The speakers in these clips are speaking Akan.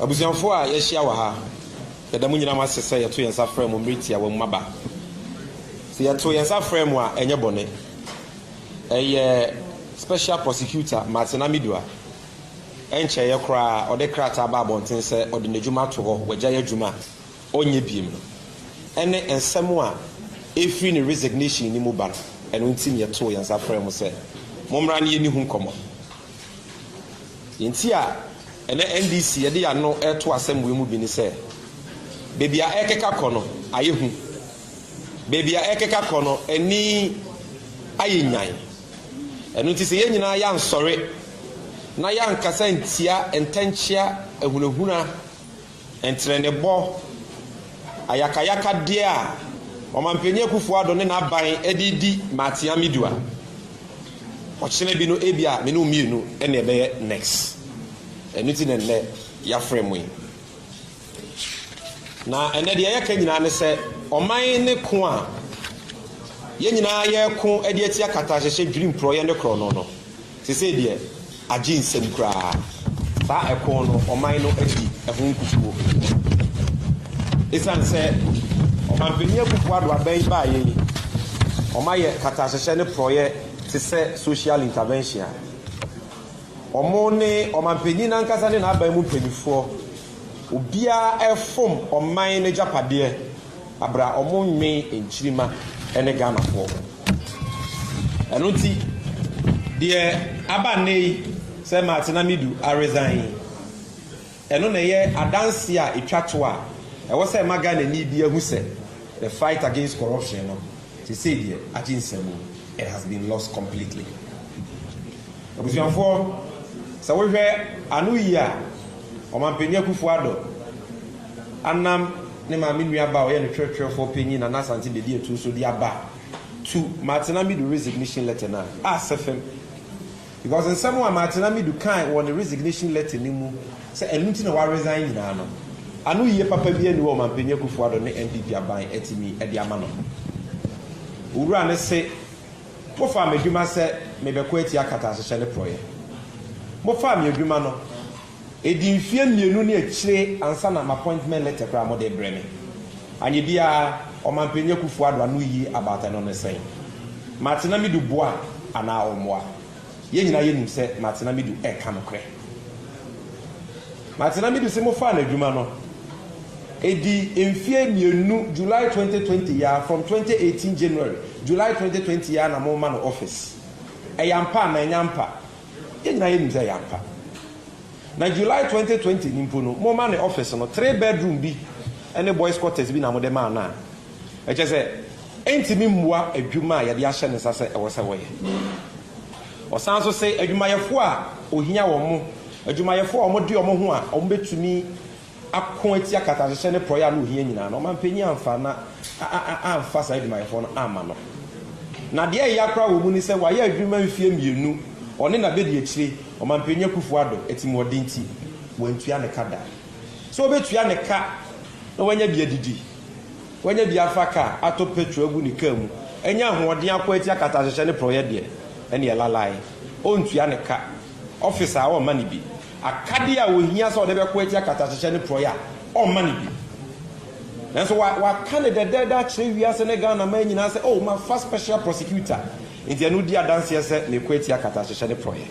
Abusianfo a yɛhyia wɔ ha yɛda mu nyina mase sɛ yɛto yɛnsa frɛ mu mmeriti a wɔn maba sɛ yɛto yɛnsa frɛ mu a ɛnyɛ bɔne ɛyɛ special prosecutor Martin Amidua ɛnkyɛ yɛ koraa ɔde krataa ba abɔnten sɛ ɔde n'adwuma to hɔ wɔgya yɛ adwuma ɔnyɛ biem no ɛne nsɛm a ɛfiri ne resignation ni mu ba no ɛno nti yɛto yɛnsa frɛ mu sɛ mommra ne yɛni ho nkɔmmɔ yɛnti a ɛne NDC yɛde ano ɛto asɛm wɔ mu bi ne sɛ beebi a ɛkeka kɔ no ayɛ hu beebi a ɛkeka kɔ no ani ayɛ nyan ɛno nti sɛ yɛn nyinaa yɛ ansɔre na yɛ ankasa ntia ntɛnkyea ahunahuna ntrɛnebɔ ayakayaka deɛ a ɔmanpanyin Akufo-Addo ne n'aban ɛde di Martin Amidua ɔkyena bi no ebi a me no mmienu ɛna ɛbɛyɛ next ɛno ti nɛnɛ yɛafrɛ mu yi na ɛnɛ deɛ yɛka nyinaa ne sɛ ɔman ne ko a yɛn nyinaa yɛko ɛde ati akata hyehyɛ dwiri mporɔyɛ ne korɔ no sesɛ deɛ agye nsɛm koraa saa ɛko no ɔman no adi ɛho nkukuo ɛsiane sɛ ɔmanpanyin Akufo-Addo abɛn baa yɛn ɔma yɛ kata hyehyɛ ne porɔyɛ te sɛ social intervention ɔmo ne ɔmanpanyin nankasa ne n'aban mu mpanyinfoɔ obia ɛfom ɔman ne japadeɛ abra ɔmo nwen nkyirima ɛne Ghanafoɔ ɛno nti deɛ aba ne sɛ Martin Amidua aresign ɛno na yɛ adanse a etwa to a ɛwɔ sɛ ma Ghana ni bi ahu sɛ the fight against corruption no to say deɛ agye nsɛm it has been lost completely abusuanfoɔ sɛ wohwɛ ano yi a ɔmanpanyin Akufo-Addo anam ne maame nua ba ɔyɛ ne twɛtwɛfoɔ panyin na nasante bedi etu so de aba to Martin Amidua resignation letter na asɛfɛm because nsɛm a Martin Amidua kan wɔ ne resignation letter ne mu sɛ ɛnu ti na wa resign nyinaa no ano yi papa bi ani wɔ ɔmanpanyin Akufo-Addo ne NPP aban ɛtimi ɛde ama no owura ne se mofa medwuma sɛ mebɛkɔ ati akata hyehyɛ ne porɔyɛ mofa me adwuma no edi mfie mmienu ne akyire ansa na appointment letter kra mo de brɛ me anye bia ɔmanpanyin Akufo-Addo ano yi abata no ne sɛn Martin Amidua boa ana ɔmoa yɛn nyinaa yɛnim sɛ Martin Amidua ɛka no korɛ Martin Amidua sɛ mofa na adwuma no edi mfie mmienu July 2020 ya from 2018 January July 2020 ya na mo ma no office ɛyampa na ɛnyampa yɛn nyinaa yɛnim sɛ ɛyampa na July 2020 nimpo no mo ma no office no 3 bedroom bi ɛne boys quarters bi na mo de ma na ɛkyɛ sɛ ɛntimi mmua adwuma a yɛde ahyɛ ne nsa sɛ ɛwɔ sɛ wɔyɛ ɔsan so sɛ adwumayɛfo a ohia wɔ mo adwumayɛfo a ɔmo de ɔmo ho a ɔmo betumi akɔ ati akata hyehyɛ ne porɔyɛ no ohia nyinaa na ɔmanpanyin amfa na amfa saa adwumayɛfo no ama no na deɛ ɛyɛ akora wɔ mu ni sɛ wayɛ adwuma mfie mmienu ɔne na bɛdi akyire ɔmanpanyin Akufo-Addo ɛtimɔde nti wɔntua ne ka da so obetua ne ka na wanya bi adidi wanya bi afa ka ato petro agu ne ka mu ɛnya ahoɔden akɔ ati akata hyehyɛ ne porɔyɛ deɛ ɛne ɛlalae ɔntua ne ka office a ɔma ne bi akade a ohia sɛ ɔde bɛkɔ ati akata hyehyɛ ne porɔyɛ a ɔma ne bi nanso waka ne dɛdɛdɛ akyerɛ wiase ne Ghana ma nyinaa sɛ oh ma fa special prosecutor nti ɛno di adanseɛ sɛ ne kɔ ati akata hyehyɛ ne porɔyɛ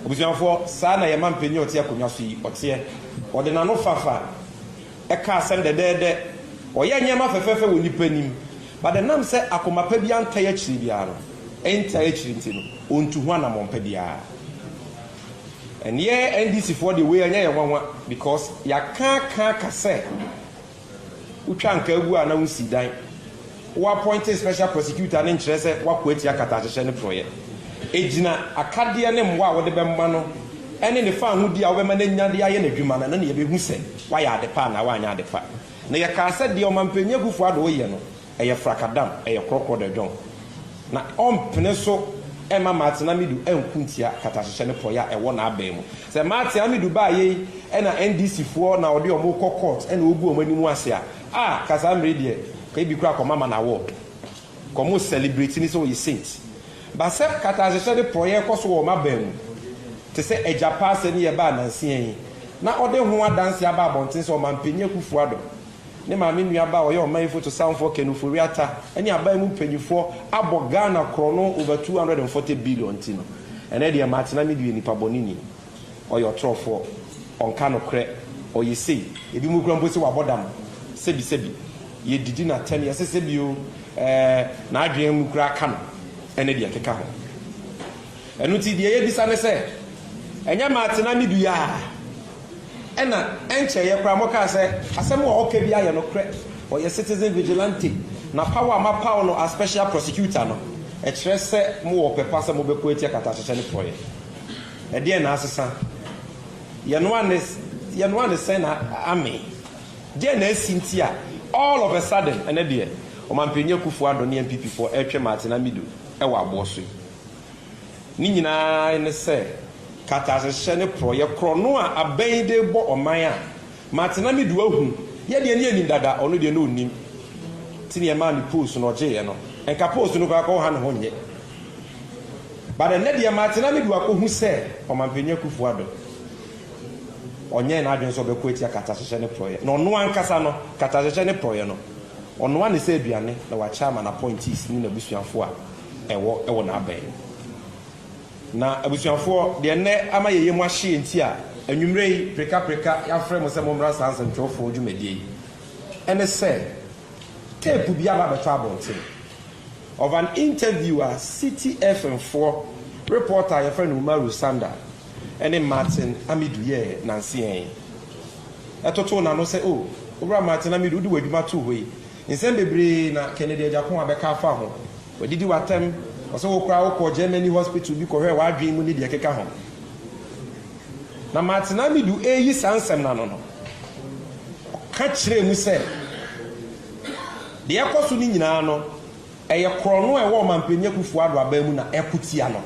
obusuafoɔ saa na yɛma mpanyin ɔte akonnwa so yi ɔteɛ ɔde n'ano fafa ɛka asɛm dɛdɛdɛ ɔyɛ nneɛma fɛfɛɛfɛ wɔ nipa nim bade nam sɛ akomapa bi antae akyiri biara no ɛntae akyiri nti no ɔntu ho anammɔmpa biara ɛneɛ NDC foɔ de wei ɛnyɛ yɛ nwanwa because yɛaka ka sɛ wotwa nka agu a na wosi dan woappointe special prosecutor ne nkyerɛ sɛ woakɔ ati akata hyehyɛ ne porɔyɛ ɛgyina akadeɛ ne mmoa a wode bɛma no ɛne ne fa ahodi a wobɛma no nyade ayɛ n'adwuma no na ne yɛbɛhu sɛ woayɛ ade pa na woanyɛ ade pa na yɛkaa sɛ deɛ ɔmanpanyin Akufo-Addo woyɛ no ɛyɛ frakadam ɛyɛ korɔkorɔ da dwɔn na ɔmpene so ɛma Martin Amidua ɛnku ntia kata hyehyɛ ne porɔyɛ a ɛwɔ n'aban mu sɛ Martin Amidua baa yɛ ɛna NDC foɔ na ɔde ɔmo kɔ court ɛna ogu ɔmo anim ase a kasa mmere deɛ ka ebi kura kɔma ma na award kɔmo celebrate ni sɛ ɔyɛ saint ba sɛ kata hyehyɛ ne porɔyɛ kɔ so wɔ ɔmo aban mu te sɛ ɛgya paase ne yɛ ba nansia yi na ode ho adanse aba abonten so Ɔmanpanyin Akufo Addo ne maame nuaba oye Ɔmanfo to Sanfo Kenufori Ata ene aban mu panyifo abɔ Ghana krono over 240 billion tino ene de Martin Amidu nipa bonini oye otrofo onka no kre oye sei ebi mu kura mposi wabodam sebi ye didi na 10 years sebi o na adwen mu kura aka no ene de akeka ho enu ti de ye bisa ne se enya Martin Amidu ya ena enche ye kura moka se asem wo oka bi aye no kre oye citizen vigilante na power ma power no a special prosecutor no e kire se mo wo pepa se mo be ko etia kata hye ne proye e de na asesa ye no ane say na ame de na asintia all of a sudden ene de Ɔmanpanyin Akufo Addo ne MPP for etwe Martin Amidu e wa aboso ni nyina ne se kata hye ne proye krono a aban de bo oman a Martin Amidu ahu ye de ne anim dada ono de no onim tini e ma ni post no je ye no enka post no ka ha ne ho nye but the ne de Martin Amidu akohu se Ɔmanpanyin Akufo Addo onye na adwen so be ko etia kata hye ne proye no no ankasa no kata hye ne proye no ono ane se aduane na wa chairman appointees ni na busuafo a ewo na aban na abusuafo de ne ama yeye mu ahye enti a anwumrei preka ya frɛ mo se mo mra sanse ntwofo dwumadie ene se tape bi aba beto abonten of an interviewer City FM4 reporter ya friend Umaru Sanda ene Martin Amidu ye nansi etoto na no se o obra Martin Amidu di wadwuma to hoi nsem bebre na Kennedy Ajakon abeka afa ho wadidi watem oso wo kra wo ko Germany hospital bi ko hwe wa adwen mu ni de keka ho na Martin Amidu eyi sansem na no ka kire mu se de ekoso ni nyina no eye krono e wo Ɔmanpanyin Akufo Addo aba mu na ekotia no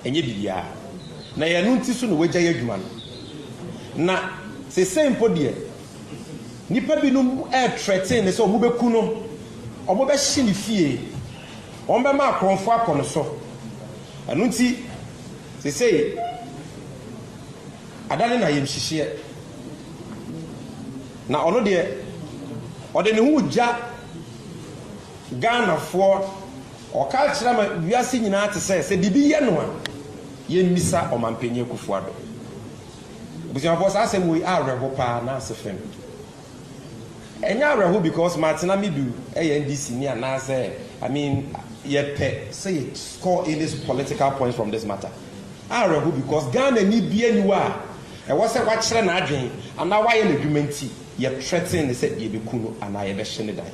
enye bibia na ye no nti so no wagya ye adwuma no na se sempo de nipa bi no threaten ne so omo beku no omo be hye ne fie omo be ma akronfo akọ no so anu nti se sei adane na yemhihye na ono de ode ne hu gya Ghana for oka kira ma wiase nyina te se bibi ye no a yemisa Ɔmanpanyin Akufo Addo busuafo sa asem we arebo pa na asefem enya rehu because Martin Amidu NDC ni anase I mean ye pe say score in this political points from this matter rehu because Ghana ni bia ni wa e wo se wa kire na adwen ana wa ye na dwumanti ye threaten say ye be kuno ana ye be hye ne dan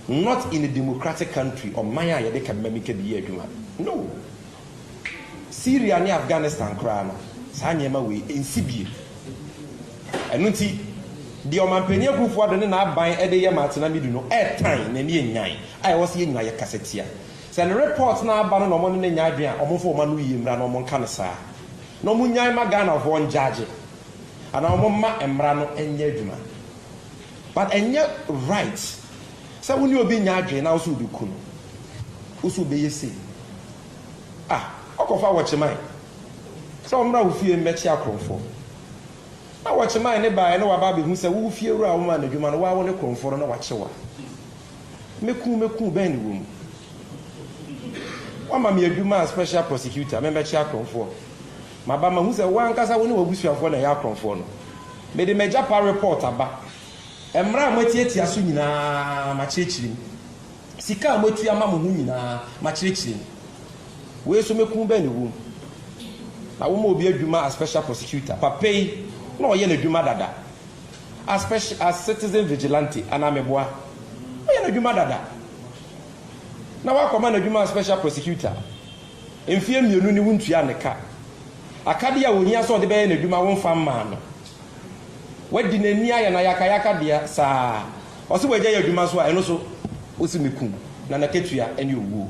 not in a democratic country or maya ye de ka mamika bi ye adwuma no Syria ni Afghanistan kra no sa nyema we ensibie enunti di Ɔmanpanyin Akufo Addo ne na aban ede ye Martin Amidu no airtime na ne nyan ai wo se ye nyina ye kasetia se ne report na aba no mo ne nya adwen a omofo ma no yimra no mo nka ne saa no mo nyan ma Ghana for judge ana mo ma emra no enye adwuma but enye right se woni obi nya adwen na wo so bi ku no wo so be yesi okofa watchman so omra wo fie mechi akronfo na watchman ne ba ne waba be hu se wo fie wura wo ma na dwuma no wa wo ne kronfo no na wachewa meku ben ni wo wa ma me adwuma special prosecutor me mechi akronfo ma ba ma hu se wa nkasa wo ne wabusuafo na ya akronfo no me de meja pa report aba emra amatiatia so nyina ma chirechirim sika amatu ama mo hu nyina ma chirechirim we so meku ben ni wo na wo ma obi adwuma as special prosecutor papei no ye na adwuma dada as citizen vigilante ana meboa ye na adwuma dada na wa koma na adwuma special prosecutor emfie mienu ni wuntua ne ka akade ya wohia so de be na adwuma wo mfa mma no wadi na ni aya na yaka dia saa oso wagya ya adwuma so a eno so osi meku na na ketua ene owu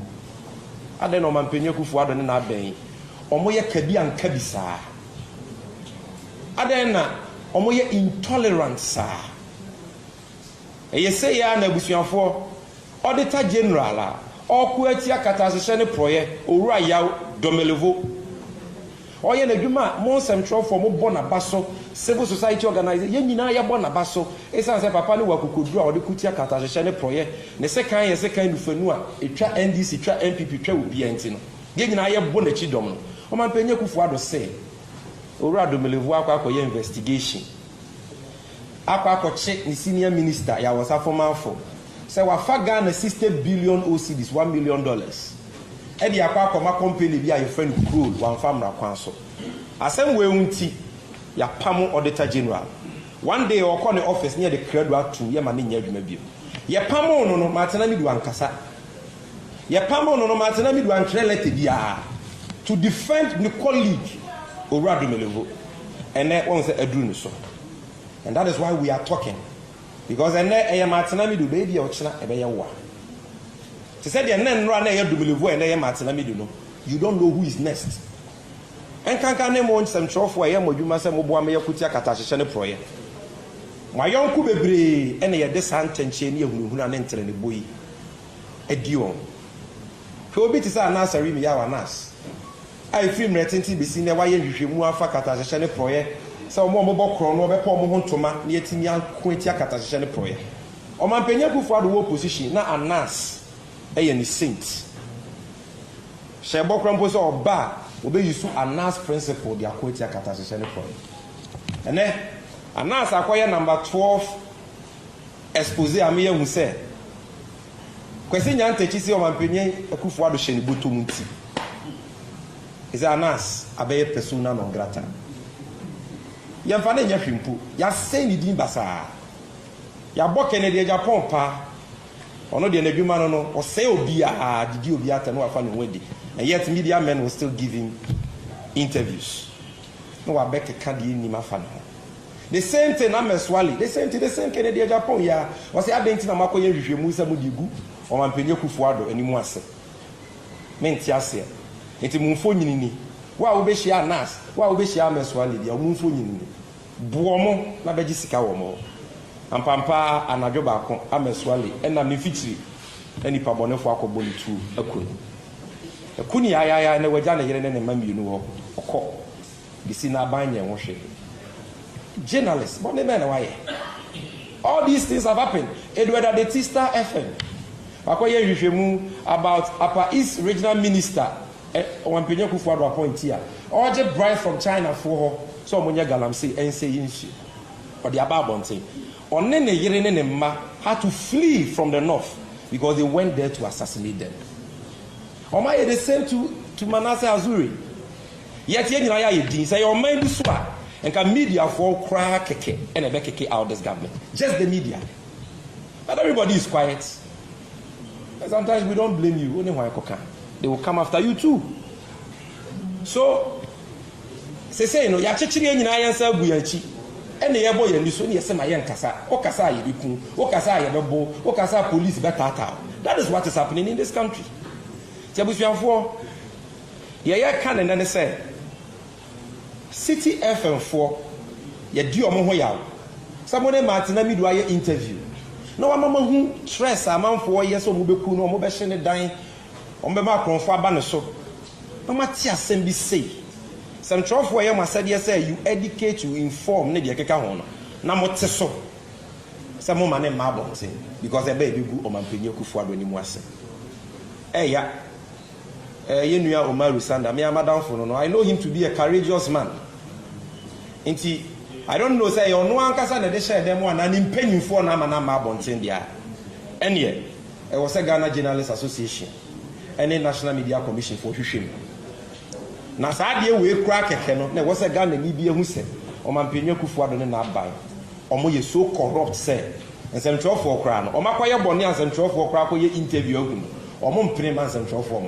ade na Ɔmanpanyin Akufo Addo ne na aben omo ye kabi anka bi saa ade na omo ye intolerant saa eye say ya na abusuafo auditor general a oku atia kata hye ne proye owura yaw domelevo ɔyɛ n'adwuma mo nsɛmtwerɛfoɔ mo bɔ n'aba so civil society organizer yɛn nyinaa yɛbɔ n'aba so ɛsiane sɛ papa no wɔ akokoduru a ɔde kutia katahyehyɛ ne prɔyɛ ne sekan yɛ sekan nufanu a ɛtwa ndc twa npp twa obiara nti no yɛn nyinaa yɛbɔ n'akyi dɔm no ɔmanpanyin Akufo-Addo sɛ owura Domelevu akɔyɛ investigation akɔkye ne senior minister Yawosa Formanfo sɛ wafa Ghana 60 billion OCDs $1 million ɛde akɔma company bi a yɛfrɛ no Kroll wamfa mmara kwan so asɛm wɔ nti yɛpam auditor general one day ɔkɔ ne office ne yɛde credo atum yɛma ne nya adwuma bio yɛpam no matena mi do ankasa yɛpam no matena mi do antwerɛ letter biara to defend the colleague owura Domelevu ɛnɛ wɔn sɛ aduru ne so. And that is why we are talking. Because I am Martinamidu, baby, or China, a bear war. She said, "The men run a Domelevu and I am Martinamidu. You don't know who is next." And can't name one some trough where I am, or you must have Mobuamea Kutia Katasha Proye. My young Kubebre, and a descent and chain who are entering the boy. A dion. Who beat his anas, a Rimiawa Nas. I feel retentive be seen a way you move for Katasha Proye. So more mobile chrono, be poor Mohontoma, near Timian Quintia Catashane Proye. Or my Penyaku for the war position, not a nas, a saint. Shabo Crampos or bar will be used to a nas principle, the Aquatia Catashane Proye. And then a nas acquire number 12 expose Amia who said, Question Yantechisi or my Penyan Akufo-Addo Shenibutu Munti. Is a nas, a bear persona non grata. Yamfane nya hwimpo ya say ni din basa ya bo Kennedy Japan pa ono de n'adwuma no o say obi a didi obi ata no afa no wedi and yet media men will still give him interviews no wa back ka de ni mafa no the same thing Ameswali the same Kennedy Japan ya o say adenti na makoye hwehwemu sa mu digu o mampanyin Akufo-Addo animu ase menti ase enti mumfo nyinini wa wo be hia nas wa wo be hia Ameswali dia mumfo nyinini buomo na beji sika wo mo ampampa anadwo baako Ameswali ena mefitiri eni pabonefo akoboni tu akunu akuni ya na waja na yere ne mamienu ho okọ bisi na banye wo hwe journalists but never na why all these things have happened. Edward Adetista FM akoye hwehwemu about Upper East Regional Minister Wampenyin Akufo-Addo appointee or the bride from China for so omonya galamsey and say yinsu or the ababonte onne ne yere ne mma had to flee from the north because they went there to assassinate them. Oma the same to Manasseh Azuri. Yet ye nyina ya din say your mind so a enka media for cry keke and ebe keke out this government. Just the media. But everybody is quiet. And sometimes we don't blame you. Only why koka. They will come after you too. So, say no, ya chichiri nyina yansa buyanchi. Ene yebo ye niso ne yesema ye nkasa. O kasa ye biku, o kasa ye bebo, o kasa police betata. That is what is happening in this country. Tiabusuafo ye kan na ne say City FM 4 ye di omo ho yawo. Somebody Martina mi do aye interview. No mama hu stress amanfo ye so mo beku no mo be hye ne dan. Ombe ma kronfo aba ne so. Mama ti asem bi say. Some trofo ye masade say you educate, you inform ne de keka ho no. Na mo te so. Say mo ma ne ma bonten because e be gu Omampanyin Akufo-Addo ni mu ase. Eya ye nua Omaru Sanda me amadamfo no. I know him to be a courageous man. Inti I don't know say ono ankasa na de share dem one na mpanyimfo na ama na ma bonten dia. Ene e was a Ghana Journalists Association and a National Media Commission for hwehwem. Na saa de we kura keke no na was a Ghana ni bia hu se Omampanyin Akufo-Addo ne na aban. Omo ye so corrupt say. Nsem trofo kura no. Omakoye bone ansem trofo kura ko ye interview agu no. Omo mpene man nsem trofo